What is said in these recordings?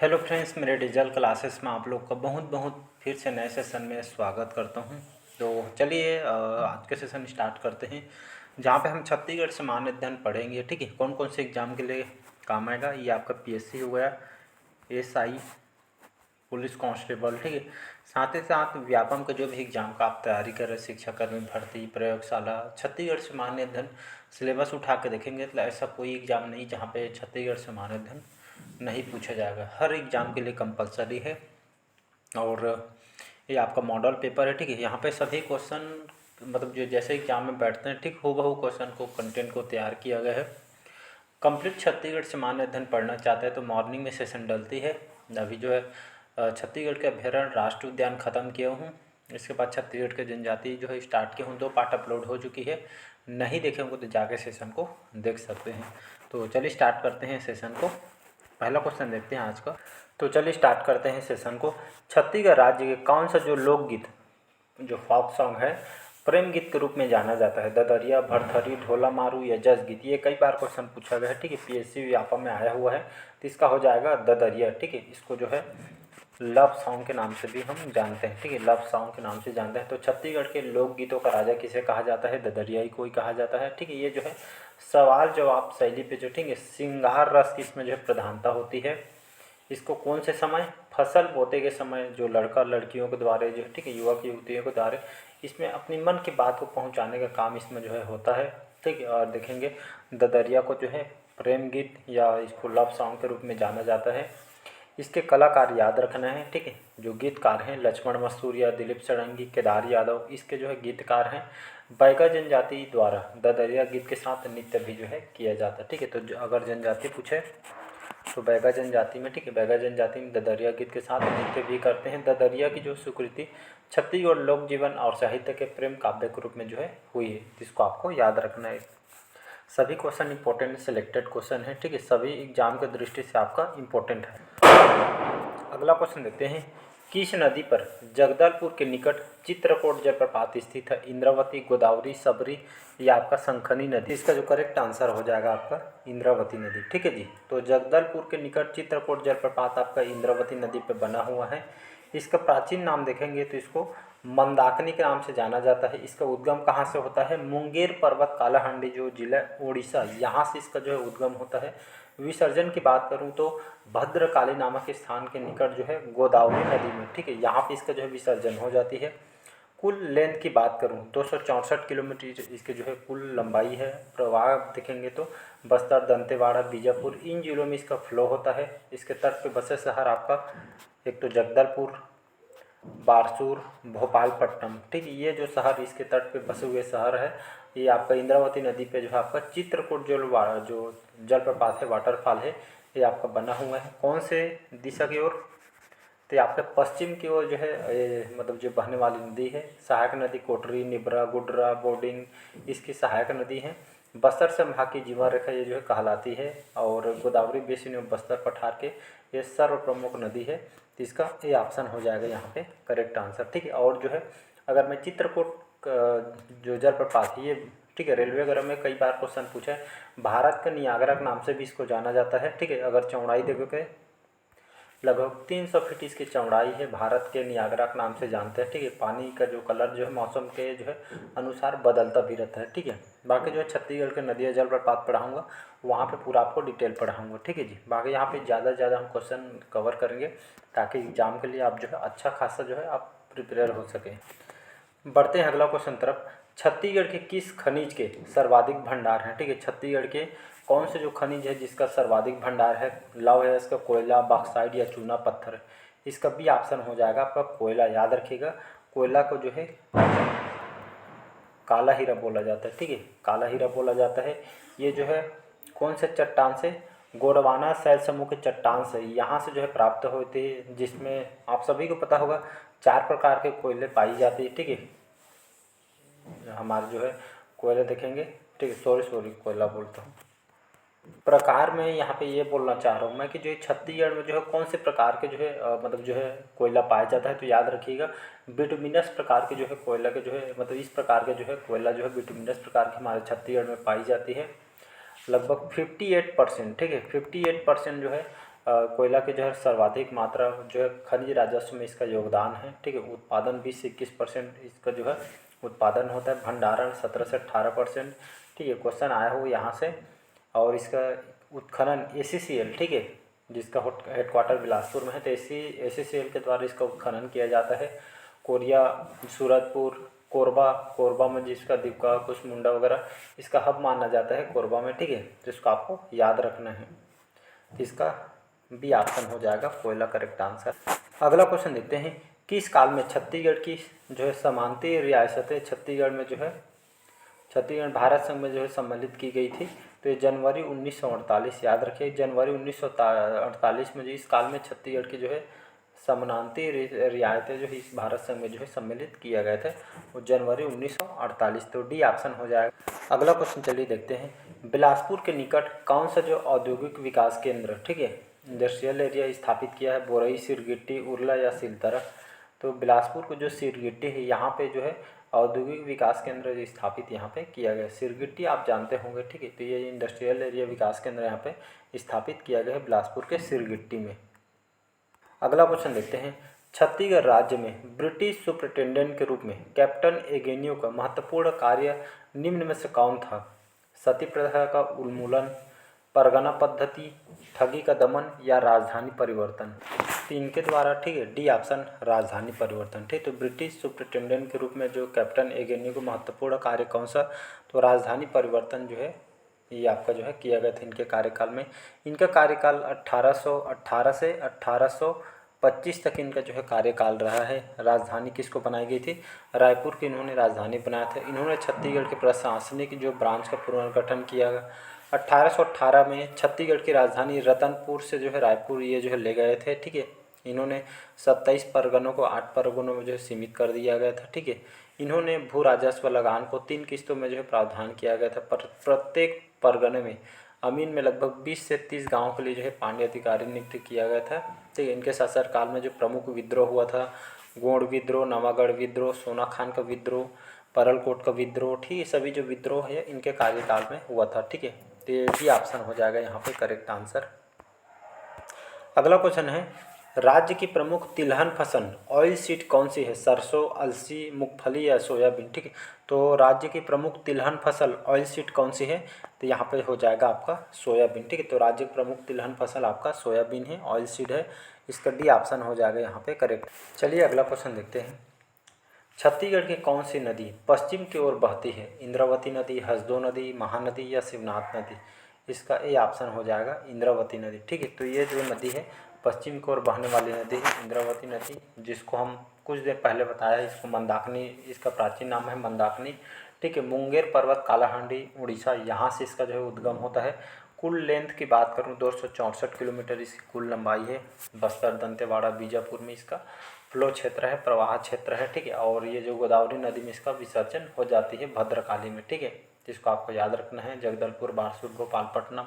Hello friends, मेरे digital classes में आप लोग का बहुत बहुत फिर से नए सेशन में स्वागत करता हूं। तो चलिए आज के सेशन स्टार्ट करते हैं, जहां पे हम छत्तीसगढ़ सामान्य अध्ययन पढ़ेंगे। ठीक है, कौन कौन से एग्ज़ाम के लिए काम आएगा। ये आपका पीएससी हो गया, एएसआई, पुलिस कांस्टेबल। ठीक है, साथ ही साथ व्यापम का जो भी एग्ज़ाम का आप तैयारी कर रहे हैं, शिक्षाकर्मी भर्ती, प्रयोगशाला, छत्तीसगढ़ सामान्य अध्ययन सिलेबस उठा के देखेंगे तो ऐसा कोई एग्ज़ाम नहीं जहाँ पे छत्तीसगढ़ सामान्य अध्ययन नहीं पूछा जाएगा। हर एग्ज़ाम के लिए कंपलसरी है। और ये आपका मॉडल पेपर है। ठीक है, यहाँ पे सभी क्वेश्चन मतलब जो जैसे एग्जाम में बैठते हैं, ठीक हूबहू क्वेश्चन को, कंटेंट को तैयार किया गया है। कंप्लीट छत्तीसगढ़ सामान्य अध्ययन पढ़ना चाहते हैं तो मॉर्निंग में सेशन डलती है। अभी जो है छत्तीसगढ़ के अभ्यारण्य राष्ट्रीय उद्यान ख़त्म किया हूँ। इसके बाद छत्तीसगढ़ के जनजाति जो है स्टार्ट किया हूँ। 2 पार्ट अपलोड हो चुकी है, नहीं देखे होंगे तो जाके सेशन को देख सकते हैं। तो चलिए स्टार्ट करते हैं सेशन को। पहला क्वेश्चन देखते हैं आज का। तो चलिए स्टार्ट करते हैं सेशन को। छत्तीसगढ़ राज्य के कौन सा जो लोकगीत, जो फोक सॉन्ग है, प्रेम गीत के रूप में जाना जाता है। ददरिया, भरथरी, ढोला मारू या जस गीत। ये कई बार क्वेश्चन पूछा गया है। ठीक है, पीएससी व्यापम में आया हुआ है, तो इसका हो जाएगा ददरिया। ठीक है, इसको जो है लव सॉन्ग के नाम से भी हम जानते हैं। ठीक है, लव सॉन्ग के नाम से जानते हैं। तो छत्तीसगढ़ के लोकगीतों का राजा किसे कहा जाता है? ददरिया ही कोई कहा जाता है। ठीक है, ये जो है सवाल जवाब शैली पे जो, ठीक है, श्रृंगार रस की इसमें जो है प्रधानता होती है। इसको कौन से समय? फसल बोते के समय जो लड़का लड़कियों के द्वारा जो, ठीक है, युवक युवतियों के द्वारा इसमें अपनी मन की बात को पहुंचाने का काम इसमें जो है होता है। ठीक है, और देखेंगे ददरिया को जो है प्रेम गीत या इसको लव सॉन्ग के रूप में जाना जाता है। इसके कलाकार याद रखना है। ठीक है, जो गीतकार हैं लक्ष्मण मसूरिया, दिलीप सड़ंगी, केदार यादव, इसके जो है गीतकार हैं। बैगा जनजाति द्वारा ददरिया गीत के साथ नृत्य भी जो है किया जाता है। ठीक है, तो अगर जनजाति पूछे तो बैगा जनजाति में, ठीक है, बैगा जनजाति में ददरिया गीत के साथ नृत्य भी करते हैं। ददरिया की जो स्वीकृति छत्तीसगढ़ लोक जीवन और साहित्य के प्रेम काव्य के रूप में जो है हुई है, जिसको आपको याद रखना है। सभी क्वेश्चन इंपॉर्टेंट सिलेक्टेड क्वेश्चन है। ठीक है, सभी एग्जाम के दृष्टि से आपका इंपॉर्टेंट है। अगला क्वेश्चन देखते हैं। किस नदी पर जगदलपुर के निकट चित्रकोट जलप्रपात स्थित है? इंद्रावती, गोदावरी, सबरी या आपका शंखनी नदी? इसका जो करेक्ट आंसर हो जाएगा आपका इंद्रावती नदी। ठीक है जी, तो जगदलपुर के निकट चित्रकोट जलप्रपात आपका इंद्रावती नदी पर बना हुआ है। इसका प्राचीन नाम देखेंगे तो इसको मंदाकिनी के नाम से जाना जाता है। इसका उद्गम कहाँ से होता है? मुंगेर पर्वत, कालाहांडी जो जिला उड़ीसा, यहाँ से इसका जो है उद्गम होता है। विसर्जन की बात करूं तो भद्रकाली नामक स्थान के निकट जो है गोदावरी नदी में, ठीक है, यहाँ पे इसका जो है विसर्जन हो जाती है। कुल लेंथ की बात करूं 264 किलोमीटर इसके जो है कुल लंबाई है। प्रवाह देखेंगे तो बस्तर, दंतेवाड़ा, बीजापुर, इन जिलों में इसका फ्लो होता है। इसके तट पे बसे शहर आपका एक तो जगदलपुर, बारसूर, भोपालपट्टनम। ठीक है, ये जो शहर इसके तट पे बसे हुए शहर है, ये आपका इंद्रावती नदी पे जो है आपका चित्रकूट जो जलप्रपात है, वाटरफॉल है, ये आपका बना हुआ है। कौन से दिशा की ओर? तो ये आपके पश्चिम की ओर जो है ये मतलब जो बहने वाली नदी है। सहायक नदी कोटरी, निब्रा, गुड्रा, बोर्डिंग इसकी सहायक नदी है। बस्तर संभाग की जीवन रेखा ये जो है कहलाती है। और गोदावरी बेसिन में बस्तर पठार के ये सर्व प्रमुख नदी है। तो इसका ये ऑप्शन हो जाएगा यहाँ पे करेक्ट आंसर। ठीक है, और जो है अगर मैं चित्रकूट जो जलप्रपात है ये, ठीक है, रेलवे वगैरह में कई बार क्वेश्चन पूछा है। भारत का नियाग्रा के नाम से भी इसको जाना जाता है। ठीक है, अगर चौड़ाई देखोगे लगभग 300 फीट इसकी चौड़ाई है। भारत के नियाग्रा के नाम से जानते हैं। ठीक है, पानी का जो कलर जो है मौसम के जो है अनुसार बदलता भी रहता है। ठीक है, बाकी जो है छत्तीसगढ़ के नदियाँ जलप्रपात पढ़ाऊँगा, वहाँ पे पूरा आपको डिटेल पढ़ाऊँगा। ठीक है जी, बाकी यहाँ पे ज़्यादा से ज़्यादा हम क्वेश्चन कवर करेंगे ताकि एग्जाम के लिए आप जो है अच्छा खासा जो है आप प्रिपेयर हो सकें। बढ़ते हैं अगला क्वेश्चन तरफ। छत्तीसगढ़ के किस खनिज के सर्वाधिक भंडार हैं? ठीक है, छत्तीसगढ़ के कौन से जो खनिज है जिसका सर्वाधिक भंडार है? लौह है इसका, कोयला, बॉक्साइट या चूना पत्थर है? इसका भी ऑप्शन हो जाएगा आपका कोयला। याद रखिएगा, कोयला को जो है काला हीरा बोला जाता है। ठीक है, काला हीरा बोला जाता है। ये जो है कौन से चट्टान से? गोंडवाना शैल समूह के चट्टान से यहाँ से जो है प्राप्त होते हैं, जिसमें आप सभी को पता होगा 4 प्रकार के कोयले पाई जाती है। ठीक है, हमारे जो है कोयला देखेंगे, ठीक है, सॉरी कोयला बोलता हूँ। प्रकार में यहाँ पे ये बोलना चाह रहा हूँ मैं कि जो छत्तीसगढ़ में जो है कौन से प्रकार के जो है मतलब जो है कोयला पाया जाता है। तो याद रखिएगा बिटुमिनस प्रकार के जो है कोयला के जो है मतलब इस प्रकार के जो है कोयला जो है बिटुमिनस प्रकार की हमारे छत्तीसगढ़ में पाई जाती है। लगभग 58%, ठीक है, 58% जो है कोयला की जो है सर्वाधिक मात्रा जो है खनिज राजस्व में इसका योगदान है, ठीक है। उत्पादन 20 से 21% इसका जो है उत्पादन होता है। भंडारण 17 से 18%, ठीक है। क्वेश्चन आया हो यहाँ से। और इसका उत्खनन ACCL, ठीक है, जिसका हेडक्वार्टर बिलासपुर में है, तो ACCL के द्वारा इसका उत्खनन किया जाता है। कोरिया, सूरजपुर, कोरबा, कोरबा में जिसका दीपका कुसमुंडा वगैरह इसका हब माना जाता है कोरबा में, ठीक है। तो इसको आपको याद रखना है। इसका बी ऑप्शन हो जाएगा कोयला करेक्ट आंसर। अगला क्वेश्चन देखते हैं, किस काल में छत्तीसगढ़ की जो है समांतीय रियासतें छत्तीसगढ़ में जो है छत्तीसगढ़ भारत संघ में जो है सम्मिलित की गई थी? तो ये जनवरी 1948, याद रखिए जनवरी 1948 में जो इस काल में छत्तीसगढ़ की जो है समानांतीय रियायतें जो है इस भारत संघ में जो है सम्मिलित किया गया था, वो जनवरी 1948। तो डी ऑप्शन हो जाएगा। अगला क्वेश्चन चलिए देखते हैं, बिलासपुर के निकट कौन सा जो औद्योगिक विकास केंद्र, ठीक है, इंडस्ट्रियल एरिया स्थापित किया है? बोरई, सिरगिट्टी, उरला या सिलतरा? तो बिलासपुर को जो सिरगिट्टी है यहाँ पे जो है औद्योगिक विकास केंद्र स्थापित यहाँ पे किया गया। सिरगिट्टी आप जानते होंगे, ठीक है। तो ये इंडस्ट्रियल एरिया विकास केंद्र यहाँ पे स्थापित किया गया है बिलासपुर के सिरगिट्टी में। अगला क्वेश्चन देखते हैं, छत्तीसगढ़ राज्य में ब्रिटिश सुपरिटेंडेंट के रूप में कैप्टन एगेनियो का महत्वपूर्ण कार्य निम्न में से कौन था? सती प्रथा का उन्मूलन, परगना पद्धति, ठगी का दमन या राजधानी परिवर्तन? तो इनके द्वारा, ठीक है, डी ऑप्शन राजधानी परिवर्तन, ठीक। तो ब्रिटिश सुपरिटेंडेंट के रूप में जो कैप्टन एगेनियो को महत्वपूर्ण कार्य कौन सा? तो राजधानी परिवर्तन जो है ये आपका जो है किया गया था इनके कार्यकाल में। इनका कार्यकाल 1818 से 1825 तक इनका जो है कार्यकाल रहा है। राजधानी किसको बनाई गई थी? रायपुर की इन्होंने राजधानी बनाया था। इन्होंने छत्तीसगढ़ के प्रशासनिक जो ब्रांच का पुनर्गठन किया। 1818 में छत्तीसगढ़ की राजधानी रतनपुर से जो है रायपुर ये जो है ले गए थे, ठीक है। इन्होंने 27 परगनों को 8 परगनों में जो है सीमित कर दिया गया था, ठीक है। इन्होंने भू राजस्व लगान को 3 किस्तों में जो है प्रावधान किया गया था। प्रत्येक परगने में अमीन में लगभग 20 से 30 गाँव के लिए जो है पांड्य अधिकारी नियुक्त किया गया था, ठीक है। इनके शासनकाल में जो प्रमुख विद्रोह हुआ था, गोंड विद्रोह, नवागढ़ विद्रोह, सोनाखान का विद्रोह, परलकोट का विद्रोह, ठीक है, सभी जो विद्रोह है इनके कार्यकाल में हुआ था, ठीक है। तो ये भी ऑप्शन हो जाएगा यहाँ पे करेक्ट आंसर। अगला क्वेश्चन है, राज्य की प्रमुख तिलहन फसल ऑयल सीड कौन सी है? सरसों, अलसी, मूंगफली या सोयाबीन, ठीक है। तो राज्य की प्रमुख तिलहन फसल ऑयल सीड कौन सी है? तो यहाँ पे हो जाएगा आपका सोयाबीन, ठीक है। तो राज्य की प्रमुख तिलहन फसल आपका सोयाबीन है, ऑयल सीड है। इसका डी ऑप्शन हो जाएगा यहाँ पे करेक्ट। चलिए अगला क्वेश्चन देखते हैं, छत्तीसगढ़ की कौन सी नदी पश्चिम की ओर बहती है? इंद्रावती नदी, हसदो नदी, महानदी या शिवनाथ नदी? इसका ए ऑप्शन हो जाएगा इंद्रावती नदी, ठीक है। तो ये जो नदी है पश्चिम की ओर बहने वाली नदी है इंद्रावती नदी, जिसको हम कुछ देर पहले बताया, इसको मंदाकिनी, इसका प्राचीन नाम है मंदाकिनी, ठीक है। मुंगेर पर्वत, कालाहांडी, उड़ीसा, यहाँ से इसका जो है उद्गम होता है। कुल लेंथ की बात करूँ 264 किलोमीटर इसकी कुल लंबाई है। बस्तर, दंतेवाड़ा, बीजापुर में इसका फ्लो क्षेत्र है, प्रवाह क्षेत्र है, ठीक है। और ये जो गोदावरी नदी में इसका विसर्जन हो जाती है भद्रकाली में, ठीक है। जिसको आपको याद रखना है, जगदलपुर, बारसूर, भोपालपट्टनम,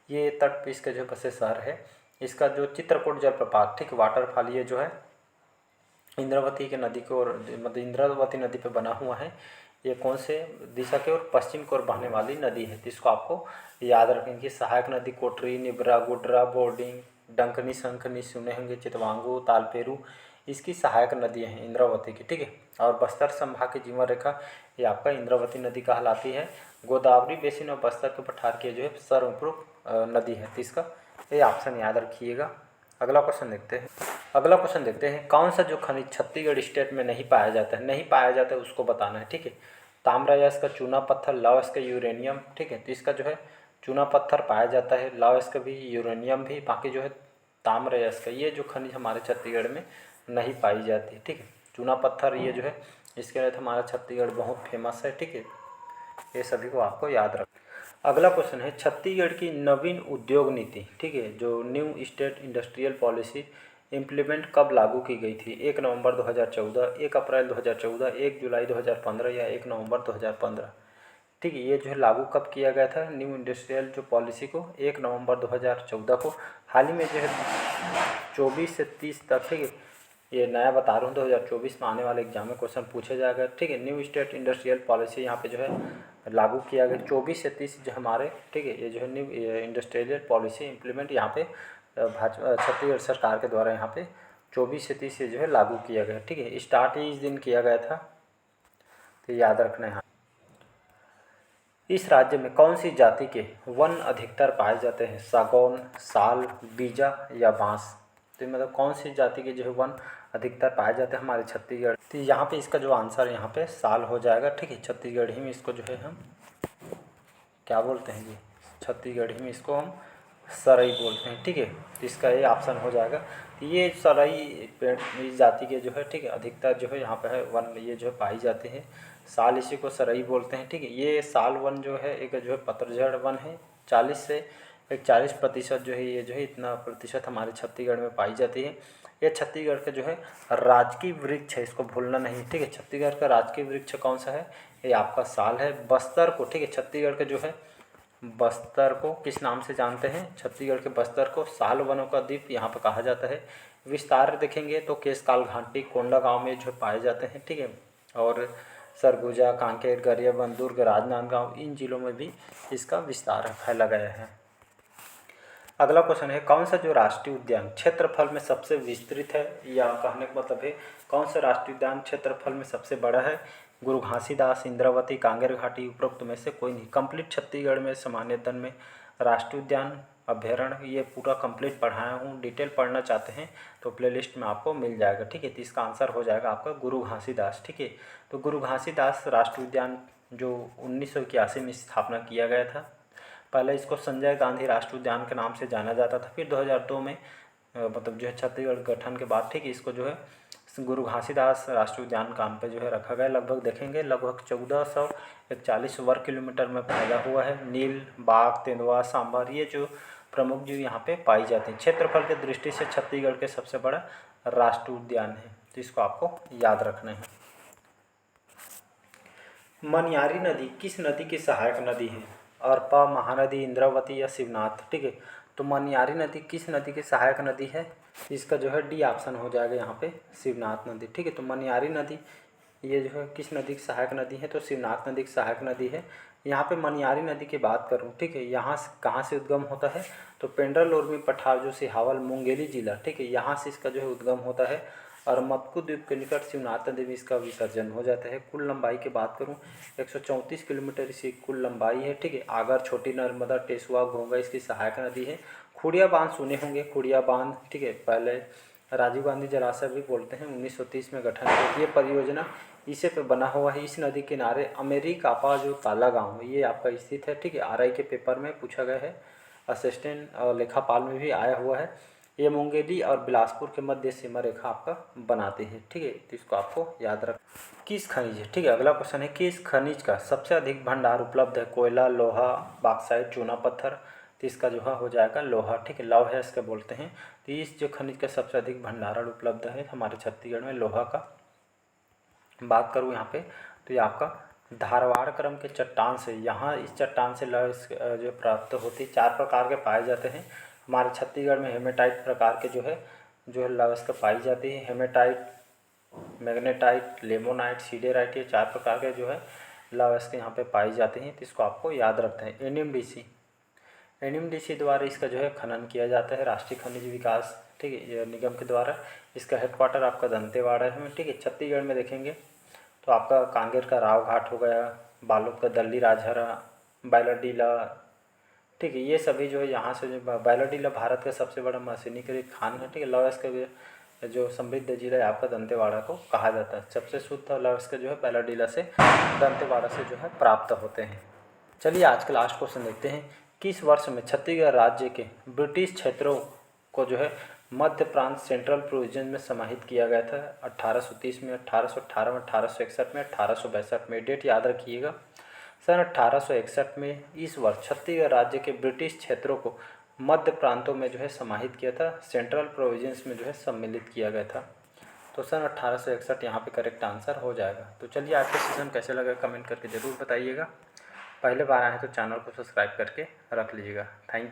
ये तट पे इसके जो बसे शहर है। इसका जो चित्रकूट जलप्रपात, ठीक, वाटरफॉल, ये जो है इंद्रावती के नदी को, मतलब इंद्रावती नदी पे बना हुआ है। ये कौन से दिशा के और पश्चिम की ओर बहने वाली नदी है, तो इसको आपको याद रखेंगे। सहायक नदी कोटरी, निबरा, गुडरा, बोर्डिंग, डंकनी, शंखनी, सुनेहंगे, चितवांगू, तालपेरू, इसकी सहायक नदियाँ हैं इंद्रावती की, ठीक है। और बस्तर संभाग की जीवन रेखा ये आपका इंद्रावती नदी कहलाती है। गोदावरी बेसिन और बस्तर के पठार की जो है सर्वप्रमुख नदी है, तो इसका ये ऑप्शन याद रखिएगा। अगला क्वेश्चन देखते हैं, कौन सा जो खनिज छत्तीसगढ़ स्टेट में नहीं पाया जाता है? नहीं पाया जाता है उसको बताना है, ठीक है। ताम्रा या इसका चूना पत्थर, लौह इसका यूरेनियम, ठीक है। तो इसका जो है चूना पत्थर पाया जाता है, लौह इसका भी, यूरेनियम भी, बाकी जो है ताम्र या इसका, ये जो खनिज हमारे छत्तीसगढ़ में नहीं पाई जाती है, ठीक है। चूना पत्थर ये जो है इसके लिए हमारा छत्तीसगढ़ बहुत फेमस है, ठीक है। ये सभी को आपको याद रख। अगला क्वेश्चन है, छत्तीसगढ़ की नवीन उद्योग नीति, ठीक है, जो new state industrial policy implement कब लागू की गई थी? 1 नवंबर 2014, 1 अप्रैल 2014, 1 जुलाई 2015 या 1 नवंबर 2015? ठीक है, ये जो है लागू कब किया गया था न्यू इंडस्ट्रियल जो पॉलिसी को? 1 नवंबर 2014 को। हाल ही में जो है 24 से 30 तक, ठीक है, ये नया बता रहा हूँ, 2024 में आने वाले एग्जाम में क्वेश्चन पूछे जाएगा, ठीक है। न्यू स्टेट इंडस्ट्रियल पॉलिसी यहाँ पे जो है लागू किया गया 24 से 30 जो हमारे, ठीक है, ये जो है न्यू इंडस्ट्रियल पॉलिसी इम्प्लीमेंट यहाँ पे भाजपा छत्तीसगढ़ सरकार के द्वारा यहाँ पे 24 से जो है लागू किया गया। ठीक है, स्टार्ट ही इस दिन किया गया था, तो याद रखना है। इस राज्य में कौन सी जाति के वन अधिकतर पाए जाते हैं? सागौन, साल, बीजा या बांस? तो मतलब कौन सी जाति के जो है वन अधिकतर पाए जाते हैं हमारे छत्तीसगढ़? तो यहाँ पे इसका जो आंसर यहाँ पे साल हो जाएगा। ठीक है, छत्तीसगढ़ी में इसको जो है हम क्या बोलते हैं, ये छत्तीसगढ़ी में इसको हम सरई बोलते हैं। ठीक है, तो इसका ये ऑप्शन हो जाएगा। तो ये सरई पेड़ इस जाति के जो है, ठीक है, अधिकतर जो है यहाँ पे है वन ये जो है पाई जाती है। साल इसी को सरई बोलते हैं। ठीक है, ये साल वन जो है एक जो है पतझड़ वन है। 40 से 41% जो है ये जो है इतना प्रतिशत हमारे छत्तीसगढ़ में पाई जाती है। ये छत्तीसगढ़ का जो है राजकीय वृक्ष है, इसको भूलना नहीं। ठीक है, छत्तीसगढ़ का राजकीय वृक्ष कौन सा है? ये आपका साल है। बस्तर को, ठीक है, छत्तीसगढ़ के जो है बस्तर को किस नाम से जानते हैं? छत्तीसगढ़ के बस्तर को साल वनों का द्वीप यहाँ पर कहा जाता है। विस्तार देखेंगे तो केशकाल घाटी कोंडागांव में जो पाए जाते हैं। ठीक है, और सरगुजा, कांकेर, गरियाबंद, दुर्ग, राजनांदगांव इन जिलों में भी इसका विस्तार फैला गया है। अगला क्वेश्चन है, कौन सा जो राष्ट्रीय उद्यान क्षेत्रफल में सबसे विस्तृत है, या कहने का मतलब है कौन सा राष्ट्रीय उद्यान क्षेत्रफल में सबसे बड़ा है? गुरु घासीदास, इंद्रावती, कांगेर घाटी, उपरोक्त में से कोई नहीं। कंप्लीट छत्तीसगढ़ में सामान्य अध्ययन में राष्ट्रीय उद्यान अभ्यारण्य ये पूरा कंप्लीट पढ़ाया हूँ। डिटेल पढ़ना चाहते हैं तो प्लेलिस्ट में आपको मिल जाएगा। ठीक है, तो इसका आंसर हो जाएगा आपका गुरु घासीदास। ठीक है, तो गुरु घासीदास राष्ट्रीय उद्यान जो 1981 में स्थापना किया गया था। पहले इसको संजय गांधी राष्ट्रीय उद्यान के नाम से जाना जाता था। फिर 2002 में मतलब जो है छत्तीसगढ़ गठन के बाद, ठीक है, इसको जो है गुरु घासीदास राष्ट्रीय उद्यान काम पे जो है रखा गया। लगभग देखेंगे लगभग 1441 वर्ग किलोमीटर में फैला हुआ है। नील, बाघ, तेंदुआ, सांभर ये जो प्रमुख जीव यहाँ पे पाई जाती हैं। क्षेत्रफल की दृष्टि से छत्तीसगढ़ के सबसे बड़ा राष्ट्रीय उद्यान है, तो इसको आपको याद रखना है। मनियारी नदी किस नदी की सहायक नदी है? अरपा, महानदी, इंद्रावती या शिवनाथ? ठीक है, तो मनियारी नदी किस नदी की सहायक नदी है? इसका जो है डी ऑप्शन हो जाएगा यहाँ पे, शिवनाथ नदी। ठीक है, तो मनियारी नदी ये जो है किस नदी की सहायक नदी है? तो शिवनाथ नदी की सहायक नदी है। यहाँ पे मनियारी नदी की बात करूँ, ठीक है, यहाँ से कहाँ से उद्गम होता है? तो पेंड्रा लोरमी पठार जो सिहावल मुंगेली जिला, ठीक है, यहाँ से इसका जो है उद्गम होता है। और मक्कू द्वीप के निकट शिवनाथ नदी में इसका विसर्जन हो जाता है। कुल लंबाई की बात करूँ 134 किलोमीटर इसकी कुल लंबाई है। ठीक है, आगर, छोटी नर्मदा, टेसुआ, घोंगा इसकी सहायक नदी है। खुड़िया बांध सुने होंगे, खुड़िया बांध, ठीक है, पहले राजीव गांधी जलाशय भी बोलते हैं, 1930 में गठन हुआ। ये परियोजना इसे पे बना हुआ है। इस नदी किनारे अमेरिकापा जो ताला गाँव है ये आपका स्थित है। ठीक है, आरआई के पेपर में पूछा गया है, असिस्टेंट लेखापाल में भी आया हुआ है। ये मुंगेली और बिलासपुर के मध्य सीमा रेखा आपका बनाती है। ठीक है, तो इसको आपको याद रख। किस खनिज है, ठीक है, अगला क्वेश्चन है, किस खनिज का सबसे अधिक भंडार उपलब्ध है? कोयला, लोहा, बॉक्साइट, चूना पत्थर? तो इसका जो है हो जाएगा लोहा। ठीक है, लौह है इसके बोलते हैं। तो इस जो खनिज का सबसे अधिक भंडारण उपलब्ध है हमारे छत्तीसगढ़ में लोहा का बात करूँ यहाँ पे, तो ये आपका धारवाड़ क्रम के चट्टान से, यहाँ इस चट्टान से लौह जो प्राप्त होती है। 4 प्रकार के पाए जाते हैं हमारे छत्तीसगढ़ में। हेमेटाइट प्रकार के जो है लौह पाई जाती है। हेमेटाइट, मैग्नेटाइट, लेमोनाइट, सीडेराइट, ये 4 प्रकार के जो है लौह यहाँ पे पाई जाती हैं। तो इसको आपको याद रखते हैं। एनएमडीसी द्वारा इसका जो है खनन किया जाता है, राष्ट्रीय खनिज विकास, ठीक है, निगम के द्वारा। इसका हेडक्वार्टर आपका दंतेवाड़ा है। ठीक है, छत्तीसगढ़ में देखेंगे तो आपका कांगेर का राव घाट हो गया, बालोद का दल्ली राजहरा, बैलाडीला, ठीक है, ये सभी जो है यहाँ से जो बैलाडीला भारत का सबसे बड़ा मशीनीकृत खान है। ठीक है, लौह के जो समृद्ध जिला है आपका दंतेवाड़ा को कहा जाता है। सबसे शुद्ध लौह के जो है बैलाडीला से, दंतेवाड़ा से जो है प्राप्त होते हैं। चलिए आज का लास्ट क्वेश्चन देखते हैं। किस वर्ष में छत्तीसगढ़ राज्य के ब्रिटिश क्षेत्रों को जो है मध्य प्रांत सेंट्रल प्रोविजन में समाहित किया गया था? 1830 में, 1818 में, 1861 में, 1862 में? डेट याद रखिएगा। सन 1861 में इस वर्ष छत्तीसगढ़ राज्य के ब्रिटिश क्षेत्रों को मध्य प्रांतों में जो है समाहित किया था, सेंट्रल प्रोविजन्स में जो है सम्मिलित किया गया था। तो सन 1861 यहाँ पे करेक्ट आंसर हो जाएगा। तो चलिए आज का सेशन कैसे लगा कमेंट करके ज़रूर बताइएगा। पहले बार आए हैं तो चैनल को सब्सक्राइब करके रख लीजिएगा। Thank you.